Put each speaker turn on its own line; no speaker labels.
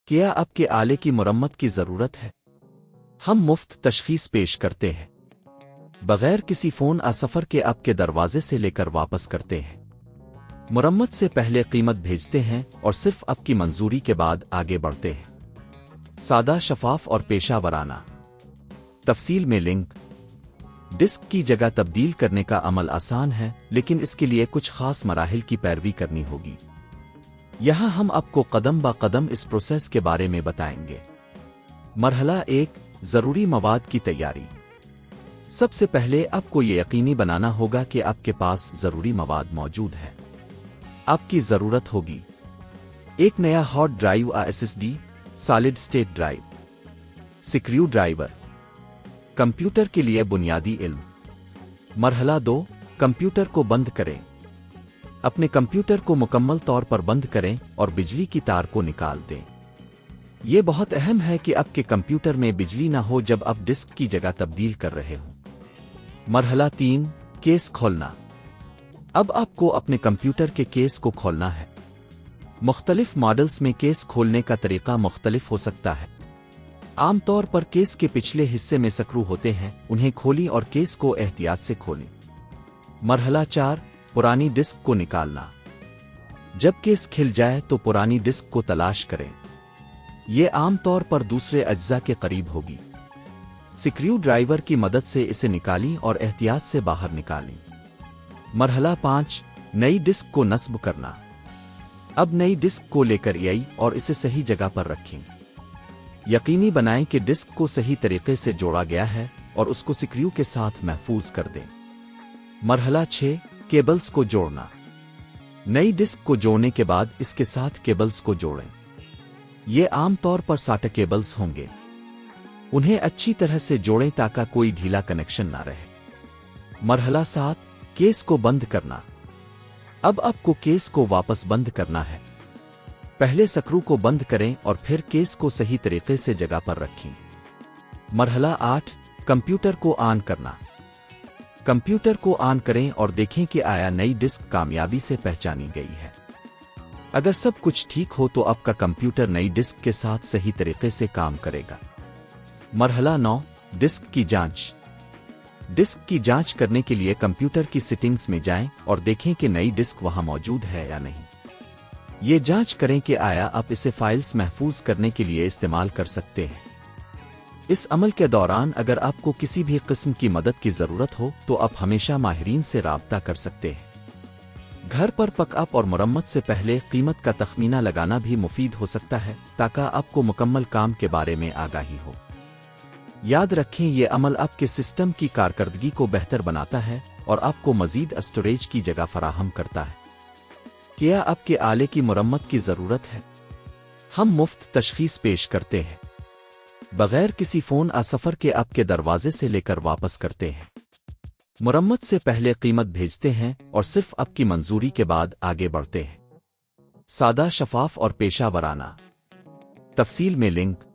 کیا آپ کے آلے کی مرمت کی ضرورت ہے؟ ہم مفت تشخیص پیش کرتے ہیں بغیر کسی فون سفر کے آپ کے دروازے سے لے کر واپس کرتے ہیں۔ مرمت سے پہلے قیمت بھیجتے ہیں اور صرف آپ کی منظوری کے بعد آگے بڑھتے ہیں۔ سادہ، شفاف اور پیشہ ورانہ۔ تفصیل میں لنک۔ ڈیسک کی جگہ تبدیل کرنے کا عمل آسان ہے، لیکن اس کے لیے کچھ خاص مراحل کی پیروی کرنی ہوگی۔ یہاں ہم آپ کو قدم با قدم اس پروسیس کے بارے میں بتائیں گے۔ مرحلہ 1، ضروری مواد کی تیاری۔ سب سے پہلے آپ کو یہ یقینی بنانا ہوگا کہ آپ کے پاس ضروری مواد موجود ہے۔ آپ کی ضرورت ہوگی ایک نیا hard drive SSD solid state drive, screw driver, computer کے لیے بنیادی علم۔ مرحلہ 2، کمپیوٹر کو بند کریں۔ اپنے کمپیوٹر کو مکمل طور پر بند کریں اور بجلی کی تار کو نکال دیں۔ یہ بہت اہم ہے کہ آپ کے کمپیوٹر میں بجلی نہ ہو جب آپ ڈیسک کی جگہ تبدیل کر رہے ہوں۔ مرحلہ 3، کیس کھولنا۔ اب آپ کو اپنے کمپیوٹر کے کیس کو کھولنا ہے۔ مختلف ماڈلز میں کیس کھولنے کا طریقہ مختلف ہو سکتا ہے۔ عام طور پر کیس کے پچھلے حصے میں سکرو ہوتے ہیں، انہیں کھولیں اور کیس کو احتیاط سے کھولیں۔ مرحلہ 4، پرانی ڈیسک کو نکالنا۔ جب کیس کھل جائے تو پرانی ڈیسک کو تلاش کریں۔ یہ عام طور پر دوسرے اجزاء کے قریب ہوگی۔ سکریو ڈرائیور کی مدد سے اسے نکالیں اور احتیاط سے باہر نکالیں۔ مرحلہ 5، نئی ڈیسک کو نصب کرنا۔ اب نئی ڈیسک کو لے کر آئیں اور اسے صحیح جگہ پر رکھیں۔ یقینی بنائیں کہ ڈیسک کو صحیح طریقے سے جوڑا گیا ہے اور اس کو سکریو کے ساتھ محفوظ کر دیں۔ مرحلہ 6، کیبلز کو جوڑنا۔ نئی ڈیسک کو جوڑنے کے بعد اس کے ساتھ کیبلز کو جوڑیں۔ یہ عام طور پر SATA کیبلز ہوں گے۔ انہیں اچھی طرح سے جوڑیں تاکہ کوئی ڈھیلا کنیکشن نہ رہے۔ مرحلہ 7، کیس کو بند کرنا۔ اب آپ کو کیس کو واپس بند کرنا ہے۔ پہلے سکرو کو بند کریں اور پھر کیس کو صحیح طریقے سے جگہ پر رکھیں۔ مرحلہ 8، کمپیوٹر کو آن کرنا۔ کمپیوٹر کو آن کریں اور دیکھیں کہ آیا نئی ڈیسک کامیابی سے پہچانی گئی ہے۔ اگر سب کچھ ٹھیک ہو تو آپ کا کمپیوٹر نئی ڈیسک کے ساتھ صحیح طریقے سے کام کرے گا۔ مرحلہ 9، ڈیسک کی جانچ۔ ڈیسک کی جانچ کرنے کے لیے کمپیوٹر کی سیٹنگز میں جائیں اور دیکھیں کہ نئی ڈیسک وہاں موجود ہے یا نہیں۔ یہ جانچ کریں کہ آیا آپ اسے فائلز محفوظ کرنے کے لیے استعمال کر سکتے ہیں۔ اس عمل کے دوران اگر آپ کو کسی بھی قسم کی مدد کی ضرورت ہو تو آپ ہمیشہ ماہرین سے رابطہ کر سکتے ہیں۔ گھر پر پک اپ اور مرمت سے پہلے قیمت کا تخمینہ لگانا بھی مفید ہو سکتا ہے تاکہ آپ کو مکمل کام کے بارے میں آگاہی ہو۔ یاد رکھیں، یہ عمل آپ کے سسٹم کی کارکردگی کو بہتر بناتا ہے اور آپ کو مزید اسٹوریج کی جگہ فراہم کرتا ہے۔ کیا آپ کے آلے کی مرمت کی ضرورت ہے؟ ہم مفت تشخیص پیش کرتے ہیں بغیر کسی فون سفر کے آپ کے دروازے سے لے کر واپس کرتے ہیں۔ مرمت سے پہلے قیمت بھیجتے ہیں اور صرف آپ کی منظوری کے بعد آگے بڑھتے ہیں۔ سادہ، شفاف اور پیشہ ورانہ۔ تفصیل میں لنک۔